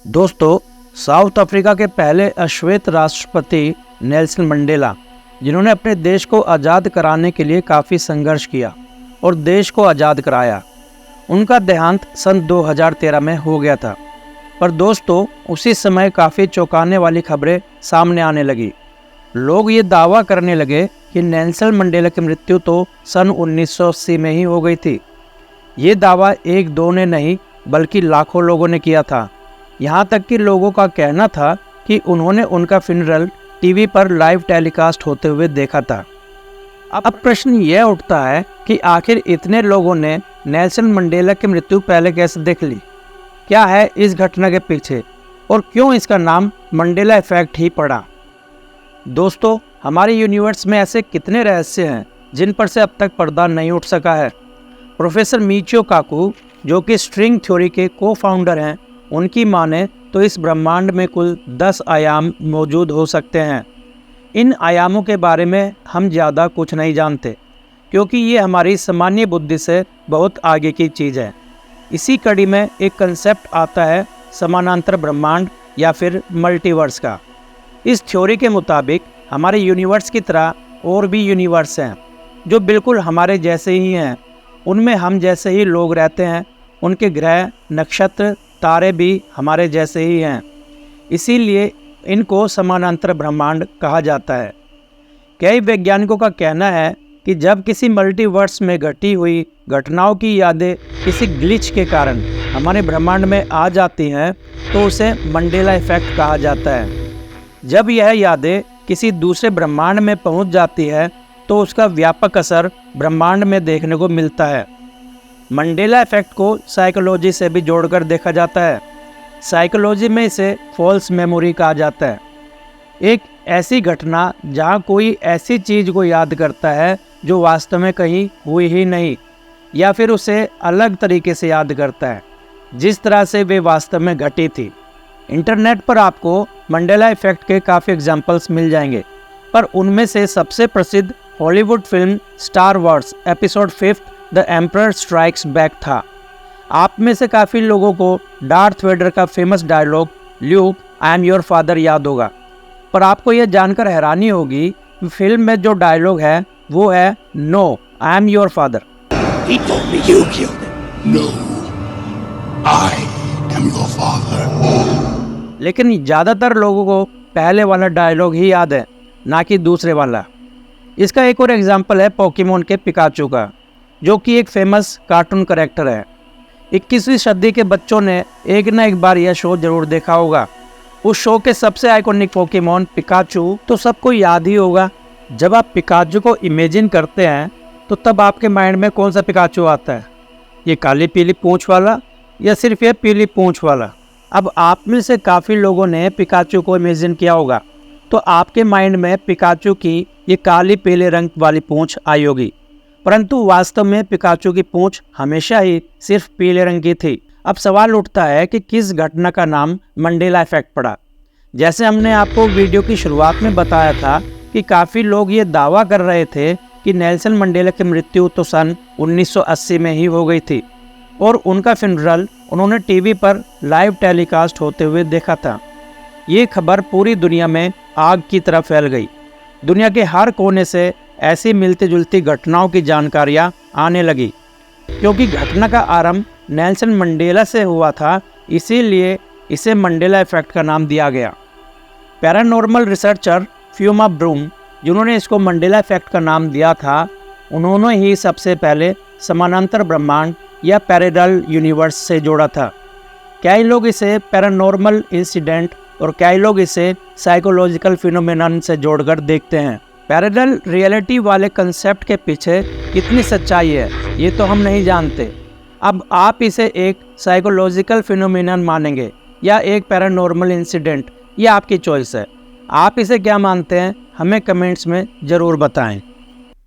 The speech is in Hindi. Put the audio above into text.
दोस्तों, साउथ अफ्रीका के पहले अश्वेत राष्ट्रपति नेल्सन मंडेला, जिन्होंने अपने देश को आज़ाद कराने के लिए काफ़ी संघर्ष किया और देश को आज़ाद कराया, उनका देहांत सन 2013 में हो गया था। पर दोस्तों, उसी समय काफ़ी चौंकाने वाली खबरें सामने आने लगी। लोग ये दावा करने लगे कि नेल्सन मंडेला की मृत्यु तो सन 1980 में ही हो गई थी। ये दावा एक दो ने नहीं बल्कि लाखों लोगों ने किया था। यहाँ तक कि लोगों का कहना था कि उन्होंने उनका फ्यूनरल टीवी पर लाइव टेलीकास्ट होते हुए देखा था। अब प्रश्न यह उठता है कि आखिर इतने लोगों ने नेल्सन मंडेला की मृत्यु पहले कैसे देख ली? क्या है इस घटना के पीछे और क्यों इसका नाम मंडेला इफेक्ट ही पड़ा? दोस्तों, हमारे यूनिवर्स में ऐसे कितने रहस्य हैं जिन पर से अब तक पर्दा नहीं उठ सका है। प्रोफेसर मिचियो काकू, जो कि स्ट्रिंग थ्योरी के को-फाउंडर हैं, उनकी माने तो इस ब्रह्मांड में कुल 10 आयाम मौजूद हो सकते हैं। इन आयामों के बारे में हम ज़्यादा कुछ नहीं जानते, क्योंकि ये हमारी सामान्य बुद्धि से बहुत आगे की चीज़ है। इसी कड़ी में एक कंसेप्ट आता है समानांतर ब्रह्मांड या फिर मल्टीवर्स का। इस थ्योरी के मुताबिक हमारे यूनिवर्स की तरह और भी यूनिवर्स हैं जो बिल्कुल हमारे जैसे ही हैं। उनमें हम जैसे ही लोग रहते हैं, उनके ग्रह, नक्षत्र, तारे भी हमारे जैसे ही हैं। इसीलिए इनको समानांतर ब्रह्मांड कहा जाता है। कई वैज्ञानिकों का कहना है कि जब किसी मल्टीवर्स में घटी हुई घटनाओं की यादें किसी ग्लिच के कारण हमारे ब्रह्मांड में आ जाती हैं तो उसे मंडेला इफेक्ट कहा जाता है। जब यह यादें किसी दूसरे ब्रह्मांड में पहुंच जाती है तो उसका व्यापक असर ब्रह्मांड में देखने को मिलता है। मंडेला इफेक्ट को साइकोलॉजी से भी जोड़कर देखा जाता है। साइकोलॉजी में इसे फॉल्स मेमोरी कहा जाता है। एक ऐसी घटना जहां कोई ऐसी चीज़ को याद करता है जो वास्तव में कहीं हुई ही नहीं, या फिर उसे अलग तरीके से याद करता है जिस तरह से वे वास्तव में घटी थी। इंटरनेट पर आपको मंडेला इफेक्ट के काफ़ी एग्जाम्पल्स मिल जाएंगे, पर उनमें से सबसे प्रसिद्ध Hollywood film Star Wars episode 5 the Emperor Strikes Back था। आप में से काफ़ी लोगों को डार्थ वेडर का famous dialogue Luke I am your father याद होगा, पर आपको यह जानकर हैरानी होगी कि फिल्म में जो डायलॉग है वो है no I am your father. He told me you killed him. No, I am your father. लेकिन ज़्यादातर लोगों को पहले वाला डायलॉग ही याद है, ना कि दूसरे वाला। इसका एक और एग्जाम्पल है पोकेमोन के पिकाचू का, जो कि एक फेमस कार्टून कैरेक्टर है। 21वीं सदी के बच्चों ने एक ना एक बार यह शो जरूर देखा होगा। उस शो के सबसे आइकॉनिक पोकेमोन पिकाचू तो सबको याद ही होगा। जब आप पिकाचू को इमेजिन करते हैं तो तब आपके माइंड में कौन सा पिकाचू आता है? ये काली पीली पूंछ वाला या सिर्फ ये पीली पूंछ वाला? अब आप में से काफ़ी लोगों ने पिकाचू को इमेजिन किया होगा, तो आपके माइंड में पिकाचू की ये काली पीले रंग वाली पूंछ आई होगी, परंतु वास्तव में पिकाचू की पूंछ हमेशा ही सिर्फ पीले रंग की थी। अब सवाल उठता है कि किस घटना का नाम मंडेला इफेक्ट पड़ा। जैसे हमने आपको वीडियो की शुरुआत में बताया था कि काफ़ी लोग ये दावा कर रहे थे कि नेल्सन मंडेला की मृत्यु तो सन 1980 में ही हो गई थी और उनका फ्यूनरल उन्होंने टीवी पर लाइव टेलीकास्ट होते हुए देखा था। ये खबर पूरी दुनिया में आग की तरह फैल गई। दुनिया के हर कोने से ऐसी मिलती जुलती घटनाओं की जानकारियाँ आने लगी। क्योंकि घटना का आरंभ नेल्सन मंडेला से हुआ था, इसीलिए इसे मंडेला इफेक्ट का नाम दिया गया। पैरानॉर्मल रिसर्चर फ्यूमा ब्रूम, जिन्होंने इसको मंडेला इफेक्ट का नाम दिया था, उन्होंने ही सबसे पहले समानांतर ब्रह्मांड या पैरेलल यूनिवर्स से जोड़ा था। कई लोग इसे पैरानॉर्मल इंसिडेंट और कई लोग इसे साइकोलॉजिकल फिनोमेनन से जोड़कर देखते हैं। पैरेलल रियलिटी वाले कंसेप्ट के पीछे कितनी सच्चाई है ये तो हम नहीं जानते। अब आप इसे एक साइकोलॉजिकल फिनोमेनन मानेंगे या एक पैरानॉर्मल इंसिडेंट, ये आपकी चॉइस है। आप इसे क्या मानते हैं हमें कमेंट्स में ज़रूर बताएं।